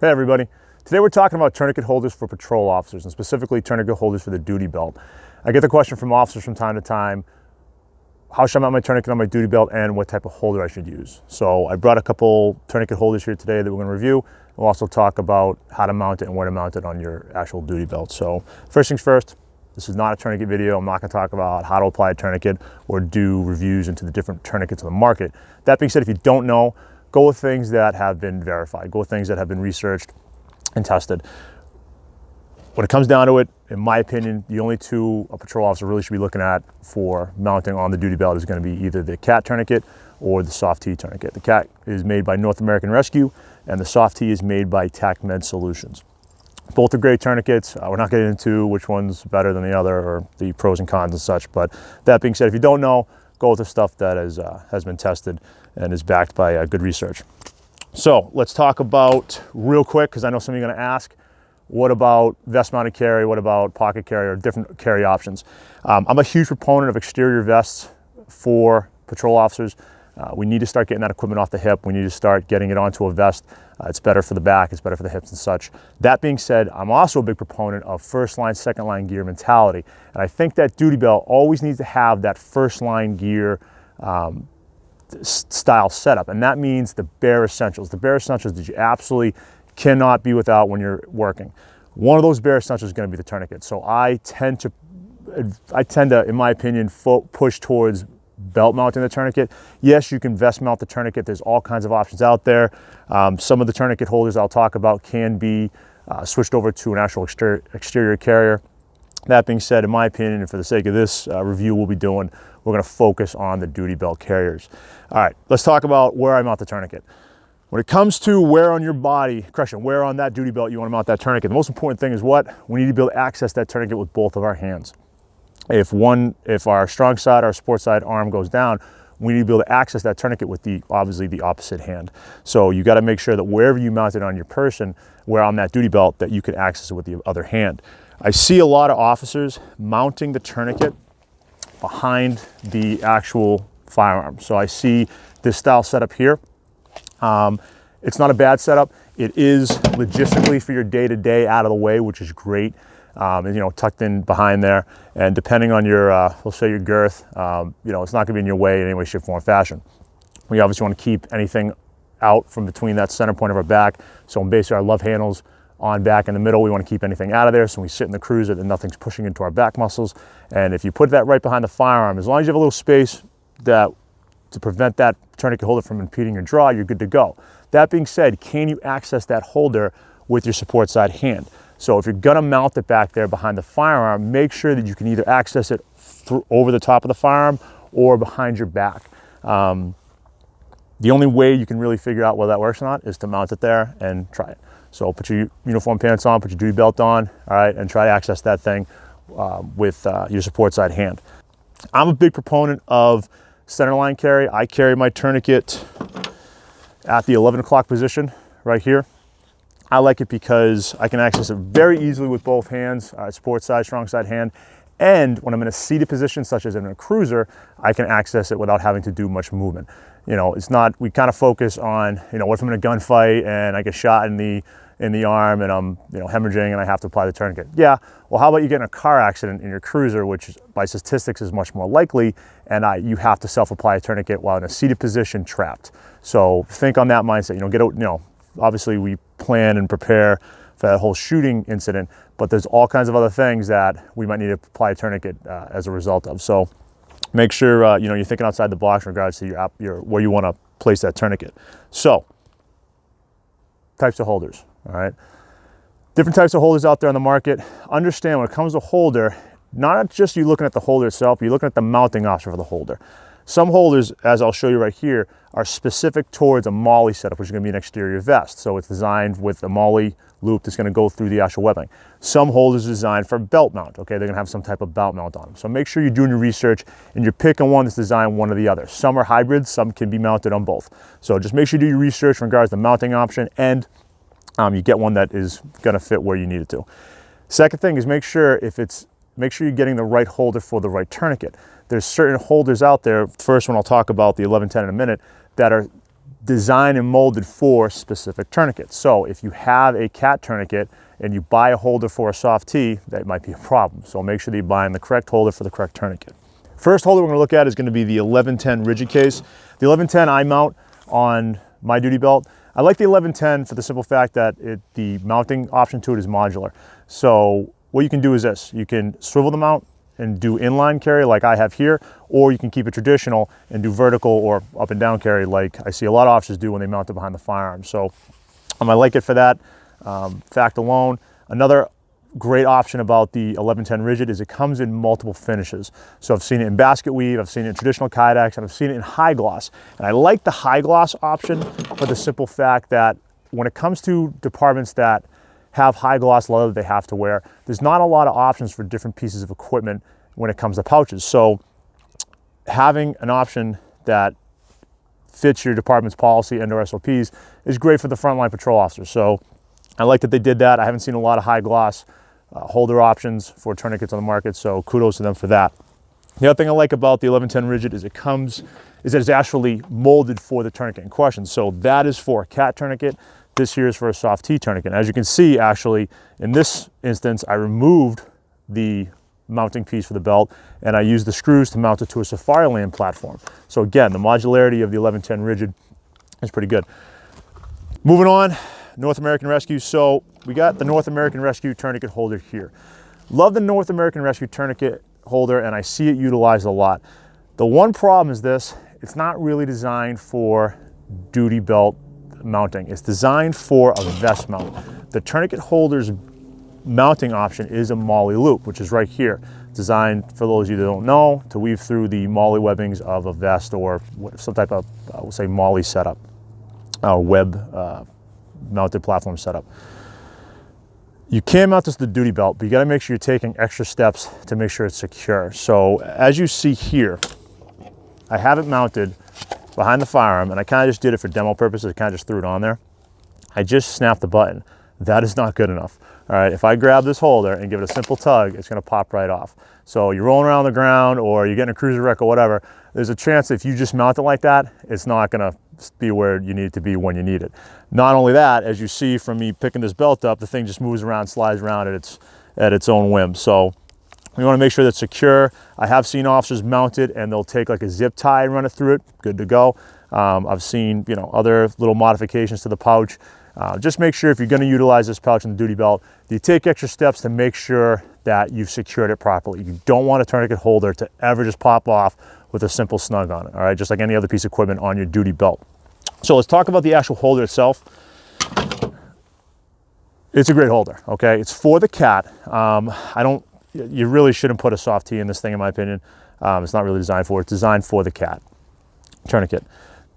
Hey everybody. Today we're talking about tourniquet holders for patrol officers, and specifically tourniquet holders for the duty belt. I get the question from officers from time to time, how should I mount my tourniquet on my duty belt and what type of holder I should use? So I brought a couple tourniquet holders here today that we're gonna review. We'll also talk about how to mount it and where to mount it on your actual duty belt. So first things first, this is not a tourniquet video. I'm not gonna talk about how to apply a tourniquet or do reviews into the different tourniquets on the market. That being said, if you don't know, go with things that have been verified. Go with things that have been researched and tested. When it comes down to it, in my opinion, the only two a patrol officer really should be looking at for mounting on the duty belt is going to be either the CAT tourniquet or the soft T tourniquet. The CAT is made by North American Rescue and the soft T is made by TacMed Solutions. Both are great tourniquets. We're not getting into which one's better than the other or the pros and cons and such, but that being said, if you don't know, go with the stuff that has been tested and is backed by good research. So let's talk about real quick, because I know some of you are going to ask, what about vest mounted carry? What about pocket carry or different carry options? I'm a huge proponent of exterior vests for patrol officers. We need to start getting that equipment off the hip. We need to start getting it onto a vest. It's better for the back, it's better for the hips and such. That being said, I'm also a big proponent of first line, second line gear mentality. And I think that duty belt always needs to have that first line gear style setup. And that means the bare essentials. The bare essentials that you absolutely cannot be without when you're working. One of those bare essentials is going to be the tourniquet. So I tend to, in my opinion, push towards belt mounting the tourniquet. Yes, you can vest mount the tourniquet. There's all kinds of options out there. Some of the tourniquet holders I'll talk about can be switched over to an actual exterior carrier. That being said, in my opinion, and for the sake of this review we'll be doing, we're going to focus on the duty belt carriers. All right, let's talk about where I mount the tourniquet. When it comes to where on your body, where on that duty belt you want to mount that tourniquet, the most important thing is what? We need to be able to access that tourniquet with both of our hands. If our strong side, our support side arm goes down, we need to be able to access that tourniquet with obviously the opposite hand. So you got to make sure that wherever you mount it on your person, where on that duty belt, that you can access it with the other hand. I see a lot of officers mounting the tourniquet behind the actual firearm. So I see this style setup here. It's not a bad setup. It is logistically for your day-to-day out of the way, which is great. And, tucked in behind there, and depending on your, we'll say your girth, it's not gonna be in your way in any way, shape, form, or fashion. We obviously wanna keep anything out from between that center point of our back. So basically our love handles on back in the middle, we wanna keep anything out of there. So we sit in the cruiser and nothing's pushing into our back muscles. And if you put that right behind the firearm, as long as you have a little space to prevent that tourniquet holder from impeding your draw, you're good to go. That being said, can you access that holder with your support side hand? So if you're gonna mount it back there behind the firearm, make sure that you can either access it over the top of the firearm or behind your back. The only way you can really figure out whether that works or not is to mount it there and try it. So put your uniform pants on, put your duty belt on, all right, and try to access that thing with your support side hand. I'm a big proponent of center line carry. I carry my tourniquet at the 11 o'clock position right here. I like it because I can access it very easily with both hands, support side, strong side hand. And when I'm in a seated position, such as in a cruiser, I can access it without having to do much movement. It's not, we kind of focus on, what if I'm in a gunfight and I get shot in the arm and I'm, hemorrhaging and I have to apply the tourniquet. Yeah, well, how about you get in a car accident in your cruiser, which by statistics is much more likely, and you have to self-apply a tourniquet while in a seated position trapped. So think on that mindset, obviously we plan and prepare for that whole shooting incident, but there's all kinds of other things that we might need to apply a tourniquet as a result of. So make sure you're thinking outside the box in regards to where you want to place that tourniquet. So types of holders, all right? Different types of holders out there on the market. Understand when it comes to holder, not just you looking at the holder itself, you're looking at the mounting option for the holder. Some holders, as I'll show you right here, are specific towards a MOLLE setup, which is going to be an exterior vest. So it's designed with a MOLLE loop that's going to go through the actual webbing. Some holders are designed for belt mount. Okay, they're going to have some type of belt mount on them. So make sure you're doing your research and you're picking one that's designed one or the other. Some are hybrids, some can be mounted on both. So just make sure you do your research in regards to the mounting option and you get one that is going to fit where you need it to. Second thing is make sure you're getting the right holder for the right tourniquet. There's certain holders out there, first one I'll talk about, the 1110 in a minute, that are designed and molded for specific tourniquets. So if you have a cat tourniquet and you buy a holder for a soft T, that might be a problem. So make sure that you're buying the correct holder for the correct tourniquet. First holder we're going to look at is going to be the 1110 rigid case. The 1110 I mount on my duty belt. I like the 1110 for the simple fact that the mounting option to it is modular. So what you can do is this: you can swivel the mount and do inline carry like I have here, or you can keep it traditional and do vertical or up and down carry like I see a lot of officers do when they mount it behind the firearm. So I like it for that fact alone. Another great option about the 1110 rigid is it comes in multiple finishes. So I've seen it in basket weave, I've seen it in traditional kydex, and I've seen it in high gloss. And I like the high gloss option for the simple fact that when it comes to departments that have high gloss leather they have to wear, there's not a lot of options for different pieces of equipment when it comes to pouches. So having an option that fits your department's policy and/or SOPs is great for the frontline patrol officers. So I like that they did that. I haven't seen a lot of high gloss holder options for tourniquets on the market, so kudos to them for that. The other thing I like about the 1110 rigid is that it's actually molded for the tourniquet in question. So that is for a cat tourniquet. This here is for a soft T tourniquet. As you can see, actually, in this instance, I removed the mounting piece for the belt and I used the screws to mount it to a Safariland platform. So again, the modularity of the 1110 rigid is pretty good. Moving on, North American Rescue. So we got the North American Rescue tourniquet holder here. Love the North American Rescue tourniquet holder and I see it utilized a lot. The one problem is this: it's not really designed for duty belt mounting. It's designed for a vest mount. The tourniquet holder's mounting option is a MOLLE loop, which is right here. Designed, for those of you that don't know, to weave through the MOLLE webbings of a vest or some type of, we'll say, MOLLE setup, web mounted platform setup. You can mount this to the duty belt, but you got to make sure you're taking extra steps to make sure it's secure. So as you see here, I have it mounted behind the firearm, and I kind of just did it for demo purposes. I kind of just threw it on there. I just snapped the button. That is not good enough. All right, if I grab this holder and give it a simple tug, it's gonna pop right off. So you're rolling around the ground or you're getting a cruiser wreck or whatever, there's a chance that if you just mount it like that, it's not gonna be where you need it to be when you need it. Not only that, as you see from me picking this belt up, the thing just moves around, slides around at its own whim. So we wanna make sure that's secure. I have seen officers mount it and they'll take like a zip tie and run it through it, good to go. I've seen, other little modifications to the pouch. Just make sure if you're going to utilize this pouch in the duty belt, you take extra steps to make sure that you've secured it properly. You don't want a tourniquet holder to ever just pop off with a simple snug on it, all right? Just like any other piece of equipment on your duty belt. So let's talk about the actual holder itself. It's a great holder, okay? It's for the cat. You really shouldn't put a soft T in this thing, in my opinion. It's not really designed for it. It's designed for the cat tourniquet.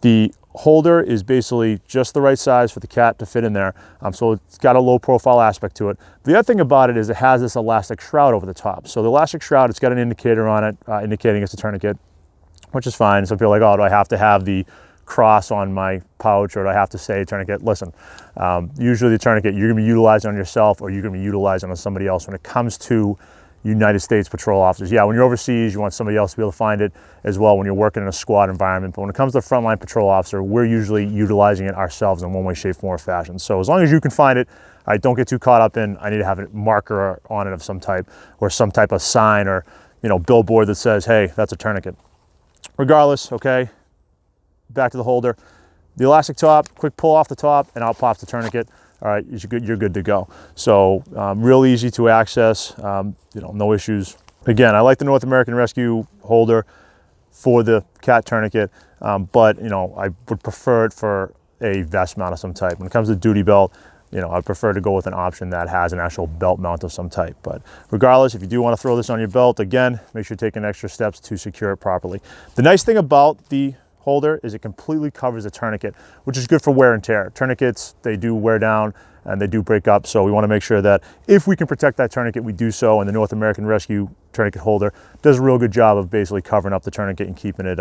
The holder is basically just the right size for the cat to fit in there. So it's got a low profile aspect to it. The other thing about it is it has this elastic shroud over the top. So the elastic shroud, it's got an indicator on it indicating it's a tourniquet, which is fine. Some people are like, oh, do I have to have the cross on my pouch or do I have to say tourniquet? Listen, usually the tourniquet you're gonna be utilizing on yourself or you're gonna be utilizing on somebody else when it comes to United States patrol officers. Yeah, when you're overseas, you want somebody else to be able to find it as well when you're working in a squad environment. But when it comes to the frontline patrol officer, we're usually utilizing it ourselves in one way, shape, form, or fashion. So as long as you can find it, I don't get too caught up in, I need to have a marker on it of some type or some type of sign or, billboard that says, hey, that's a tourniquet. Regardless, okay, back to the holder. The elastic top, quick pull off the top and out pops the tourniquet. All right, you're good to go. So real easy to access, no issues. Again, I like the North American Rescue holder for the cat tourniquet, but I would prefer it for a vest mount of some type. When it comes to duty belt, I prefer to go with an option that has an actual belt mount of some type. But regardless, if you do want to throw this on your belt, again, make sure you're taking extra steps to secure it properly. The nice thing about the holder is it completely covers the tourniquet, which is good for wear and tear. Tourniquets, they do wear down and they do break up, so we want to make sure that if we can protect that tourniquet, we do so, and the North American Rescue tourniquet holder does a real good job of basically covering up the tourniquet and keeping it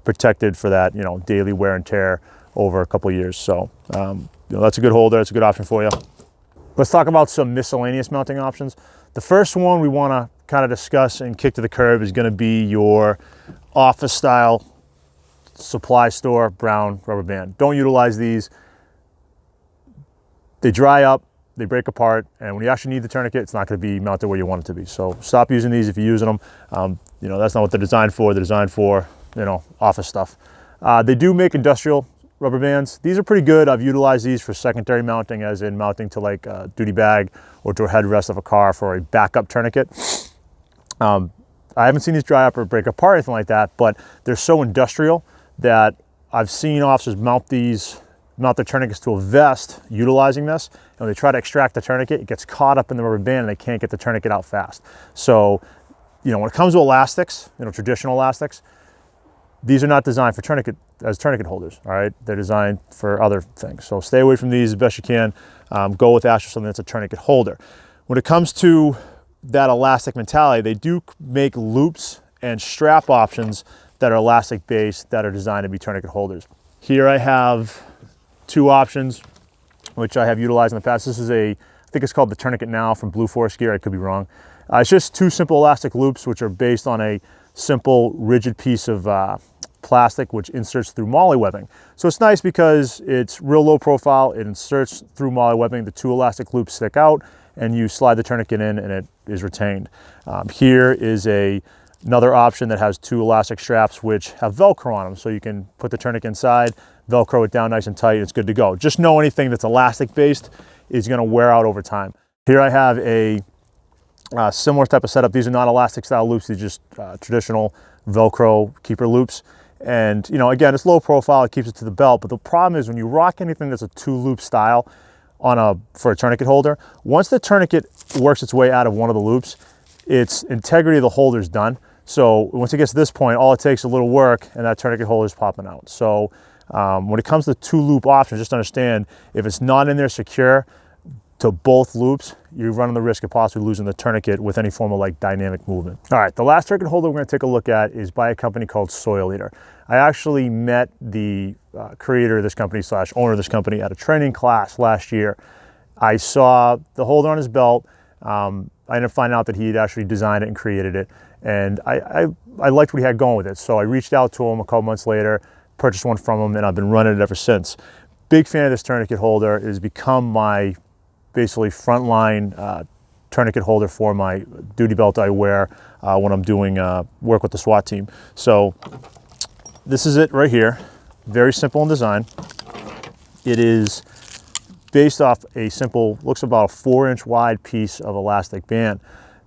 protected for that daily wear and tear over a couple of years. So that's a good holder, it's a good option for you. Let's talk about some miscellaneous mounting options. The first one we want to kind of discuss and kick to the curb is going to be your office style supply store brown rubber band. Don't utilize these. They dry up, they break apart, and when you actually need the tourniquet, it's not going to be mounted where you want it to be. So stop using these if you're using them. You know, that's not what they're designed for. They're designed for, you know, office stuff. They do make industrial rubber bands. These are pretty good. I've utilized these for secondary mounting, as in mounting to like a duty bag or to a headrest of a car for a backup tourniquet. I haven't seen these dry up or break apart or anything like that, but they're so industrial that I've seen officers mount their tourniquets to a vest utilizing this, and when they try to extract the tourniquet, it gets caught up in the rubber band and they can't get the tourniquet out fast. So, you know, when it comes to elastics, you know, traditional elastics, these are not designed for tourniquet holders, all right? They're designed for other things. So stay away from these as best you can. Go with actually something that's a tourniquet holder. When it comes to that elastic mentality, they do make loops and strap options that are elastic based that are designed to be tourniquet holders. Here I have 2 options, which I have utilized in the past. This is I think it's called the Tourniquet Now from Blue Forest Gear. I could be wrong. It's just 2 simple elastic loops, which are based on a simple rigid piece of plastic, which inserts through MOLLE webbing. So it's nice because it's real low profile. It inserts through MOLLE webbing. The 2 elastic loops stick out, and you slide the tourniquet in, and it is retained. Here is another option that has 2 elastic straps, which have Velcro on them. So you can put the tourniquet inside, Velcro it down nice and tight, it's good to go. Just know anything that's elastic based is gonna wear out over time. Here I have a similar type of setup. These are not elastic style loops, these are just traditional Velcro keeper loops. And you know, again, it's low profile, it keeps it to the belt, but the problem is when you rock anything that's a 2-loop style for a tourniquet holder, once the tourniquet works its way out of one of the loops, its integrity of the holder is done. So once it gets to this point, all it takes is a little work and that tourniquet holder is popping out. So when it comes to 2-loop options, just understand if it's not in there secure to both loops, you're running the risk of possibly losing the tourniquet with any form of like dynamic movement. All right, the last tourniquet holder we're gonna take a look at is by a company called Soileater. I actually met the creator of this company / owner of this company at a training class last year. I saw the holder on his belt. I ended up finding out that he had actually designed it and created it. And I liked what he had going with it. So I reached out to him a couple months later, purchased one from him, and I've been running it ever since. Big fan of this tourniquet holder. It has become my basically frontline tourniquet holder for my duty belt I wear when I'm doing work with the SWAT team. So this is it right here. Very simple in design. It is based off a simple, looks about a 4-inch wide piece of elastic band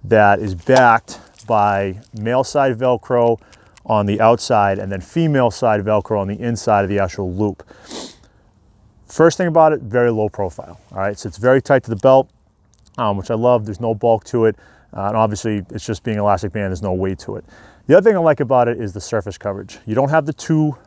that is backed by male side Velcro on the outside and then female side Velcro on the inside of the actual loop. First thing about it, very low profile. All right, so it's very tight to the belt, which I love. There's no bulk to it. And obviously it's just being elastic band, there's no weight to it. The other thing I like about it is the surface coverage. You don't have the 2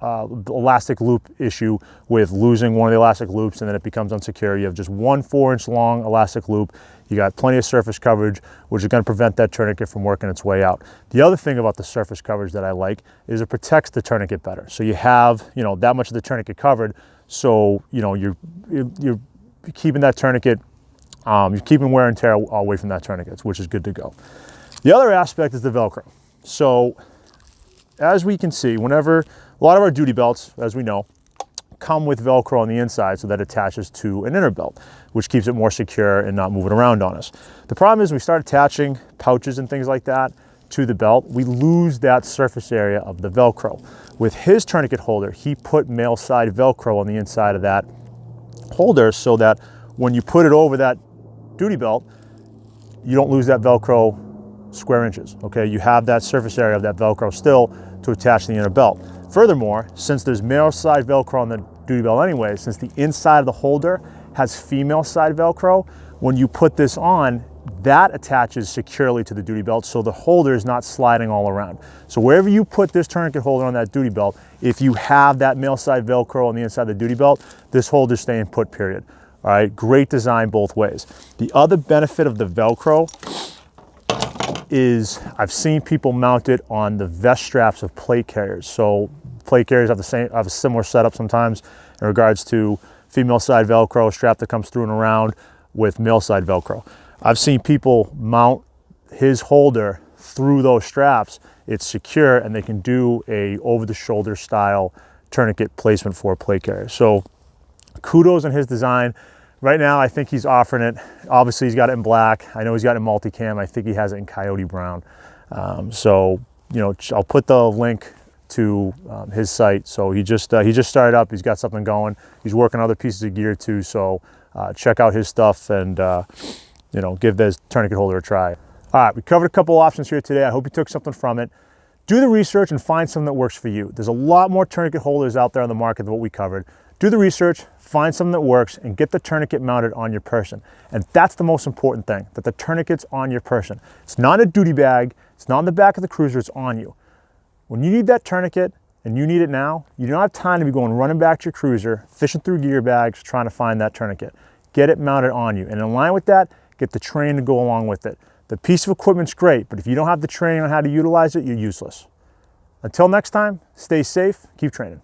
elastic loop issue with losing one of the elastic loops and then it becomes unsecure. You have just 1 4-inch long elastic loop. You got plenty of surface coverage, which is going to prevent that tourniquet from working its way out. The other thing about the surface coverage that I like is it protects the tourniquet better. So you have, you know, that much of the tourniquet covered. So, you know, you're keeping that tourniquet, you're keeping wear and tear away from that tourniquet, which is good to go. The other aspect is the Velcro. So as we can see, whenever a lot of our duty belts, as we know, come with Velcro on the inside so that it attaches to an inner belt, which keeps it more secure and not moving around on us. The problem is when we start attaching pouches and things like that to the belt, we lose that surface area of the Velcro. With his tourniquet holder, he put male side Velcro on the inside of that holder so that when you put it over that duty belt, you don't lose that Velcro square inches, okay? You have that surface area of that Velcro still to attach to the inner belt. Furthermore, since there's male side Velcro on the duty belt anyway, since the inside of the holder has female side Velcro, when you put this on, that attaches securely to the duty belt so the holder is not sliding all around. So wherever you put this tourniquet holder on that duty belt, if you have that male side Velcro on the inside of the duty belt, this holder is staying put, period. All right, great design both ways. The other benefit of the Velcro is I've seen people mount it on the vest straps of plate carriers. So plate carriers have a similar setup sometimes in regards to female side Velcro strap that comes through and around with male side Velcro. I've seen people mount his holder through those straps, it's secure, and they can do a over-the-shoulder style tourniquet placement for a plate carrier. So kudos on his design. Right now, I think he's offering it. Obviously, he's got it in black. I know he's got it in multicam. I think he has it in coyote brown. So, you know, I'll put the link to his site. So he just started up. He's got something going. He's working on other pieces of gear too. So check out his stuff and you know, give this tourniquet holder a try. All right, we covered a couple options here today. I hope you took something from it. Do the research and find something that works for you. There's a lot more tourniquet holders out there on the market than what we covered. Do the research, find something that works, and get the tourniquet mounted on your person. And that's the most important thing, that the tourniquet's on your person. It's not a duty bag. It's not in the back of the cruiser. It's on you. When you need that tourniquet, and you need it now, you don't have time to be going running back to your cruiser, fishing through gear bags, trying to find that tourniquet. Get it mounted on you. And in line with that, get the training to go along with it. The piece of equipment's great, but if you don't have the training on how to utilize it, you're useless. Until next time, stay safe, keep training.